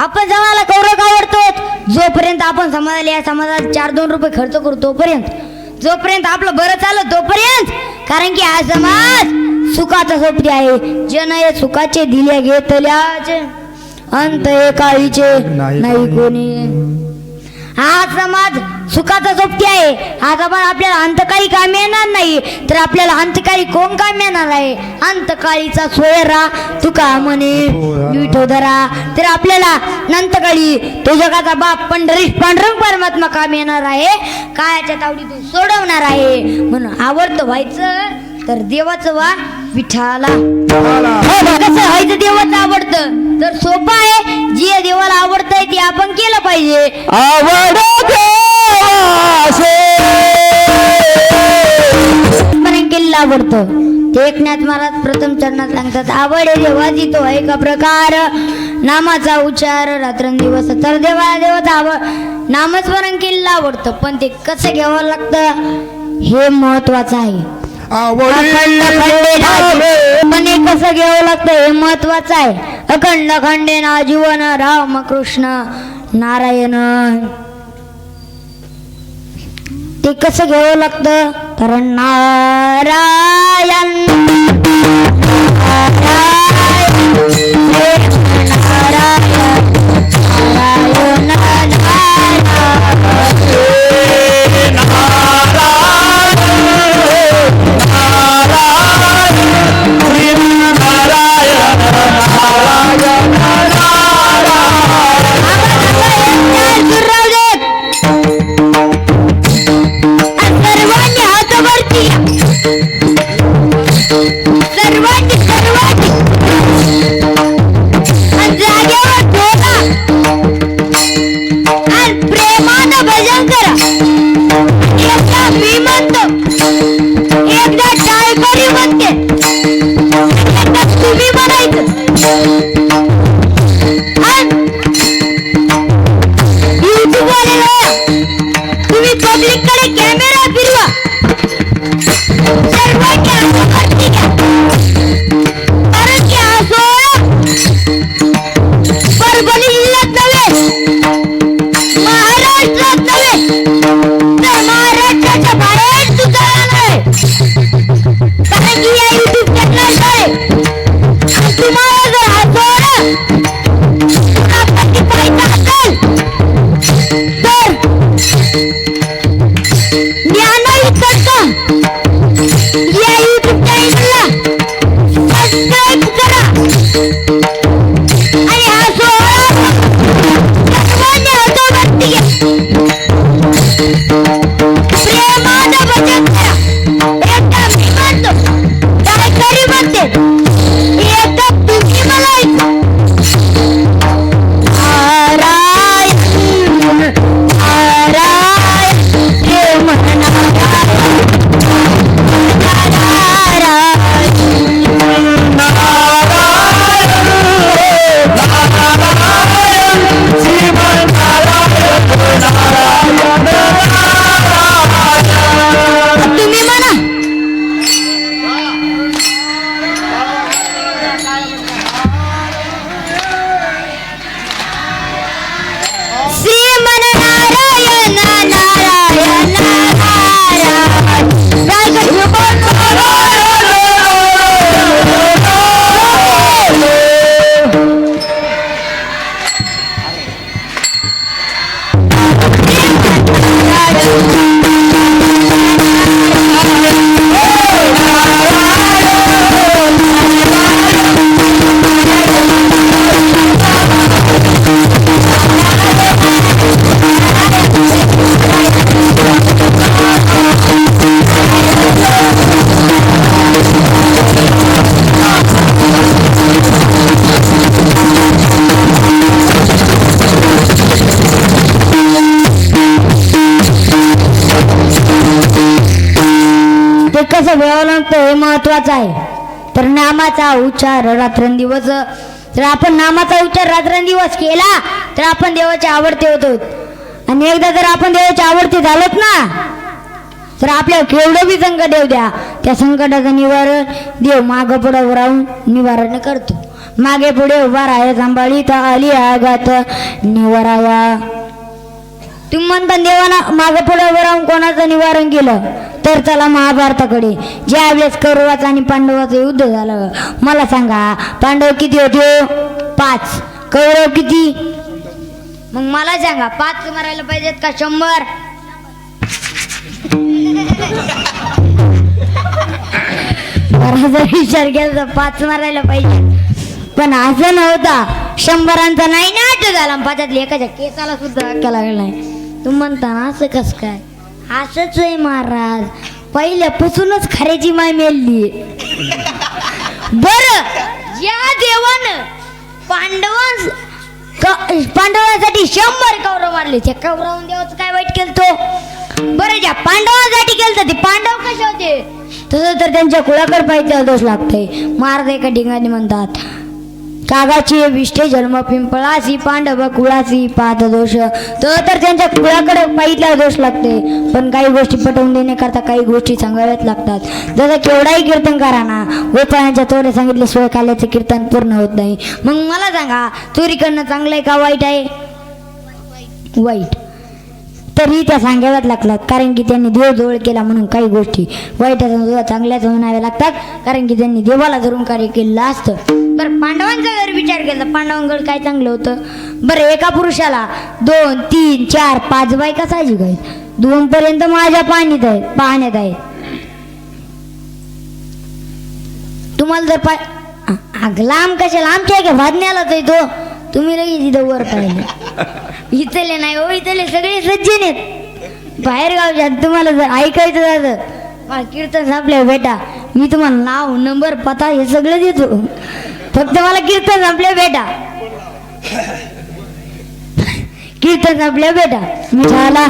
आपण समाजाला कौरव आवडतो जोपर्यंत आपण समाजाला या समाजात 4-2 रुपये खर्च करू तोपर्यंत, जोपर्यंत आपलं बरं चाललं तोपर्यंत. कारण की हा समाज सुखाचा सोबती आहे. जन हे सुखाचे दिले घेतल्याचे अंत एकाळीचे नाही कोणी. हा समाज सुखाचा सोबती आहे. हा समाज आपल्याला अंतकाळी काम येणार नाही तर आपल्याला अंतकाळी कोण काम येणार आहे. अंतकाळीचा सोयरा तुका म्हणे विठोदरा, तर आपल्याला अंतकाळी तो जगाचा बाप पांडुरंग परमात्मा काम येणार आहे. कायाच्या तावडीतून सोडवणार आहे. म्हणून आवडतं व्हायचं तर देवाचं वा विठाला. कसं व्हायचं देवाचं आवडतं तर सोपं आहे. जे देवाला आवडतंय ते आपण केलं पाहिजे. केलेलं आवडतं ते एकनाथ महाराज प्रथम चरणात सांगतात. आवडे देवाची तो आहे का प्रकार, नामाचा उच्चार रात्रंदिवस. तर देवाचा नामस्मरण केलेलं आवडतं, पण ते कसं घ्यावं लागतं हे महत्वाचं आहे. पण हे कसं घ्यावं लागतं हे महत्वाचं आहे. अखंड खंडेना जीवन राम कृष्ण नारायण, ते कसं घ्यावं लागतं तर नारायण कसं घ्यावं लागतं हे महत्वाचं आहे. तर नामाचा उच्चार रात्रंदिवस, जर आपण नामाचा उच्चार रात्रंदिवस केला तर आपण देवाचे आवडते होतो. आणि एकदा जर आपण देवाचे आवडते झालोत ना तर आपल्याला केवढं बी संकट येऊ द्या, त्या संकटाचं निवारण देव मागं पुढं राहून निवारण करतो. मागे पुढे उभा राहा सांभाळीत आली आगात निवाराया. तुम्ही म्हणता देवाना मागे पुढे उभं राहून कोणाचं निवारण केलं? तर चला महाभारताकडे. ज्या वेळेस कौरवाचं आणि पांडवाचं युद्ध झालं, मला सांगा पांडव किती होते? 5. कौरव किती? मग मला सांगा 5 मारायला पाहिजेत का 100? जर विचार केला तर 5 मारायला पाहिजे, पण असं नव्हता. 100 नाही ना आठ झाला, 5 एकाच्या केसाला सुद्धा धक्का लागला नाही. तुम्ही म्हणता ना असं कस काय? असंच आहे महाराज, पहिल्यापासूनच खऱ्याची माय मेलली. बर, या देवानं पांडवांसाठी 100 कौरव मारले. त्या कौरवाहून देवाचं काय वाईट केलं तो? बरं, ज्या पांडवांसाठी केलं ते पांडव कसे होते? तसं तर त्यांच्या कुळाकडे पाहिजे दोष लागतंय. महाराज एका ठिकाणी म्हणतात, कागाची विष्ठे जन्म पिंपळासी पांडव कुळासी पाहत दोष. तर त्यांच्या कुळाकडे पाहितला दोष लागते. पण काही गोष्टी पटवून देण्याकरता काही गोष्टी सांगाव्याच लागतात. जसं केवढाही कीर्तन करा ना, गोपाळांच्या तोडे सांगितले शिवाय काल्याचं कीर्तन पूर्ण होत नाही. मग मला सांगा, चोरी करणं चांगलं आहे का वाईट आहे? वाईट. तरी त्या सांगाव्याच लागतात, कारण की त्यांनी देव जवळ केला म्हणून काही गोष्टी वाईटाचा चांगल्याच म्हणाव्या लागतात, कारण की त्यांनी देवाला धरून कार्य केलेलं असतं. बरं, पांडवांचा जर विचार केला तर पांडवांकडे काय चांगलं होतं? बरं, एका पुरुषाला 2, 3, 4, 5 बायका साहजिक आहेत. 2 पर्यंत माझ्या पाहण्यात आहेत. तुम्हाला जर लांब कशाला? आमच्या एका भाजण्यालाच आहे तो. तुम्ही लगेच इथं वर पाहिले. इथले नाही हो, इथले सगळे सज्जन आहेत बाहेर गावच्या. तुम्हाला जर ऐकायचं झालं, मला कीर्तन संपले बेटा, मी तुम्हाला नाव नंबर पत्ता हे सगळं देतो, फक्त मला कीर्तन संपले बेटा. कीर्तन संपले बेटा, मी झाला.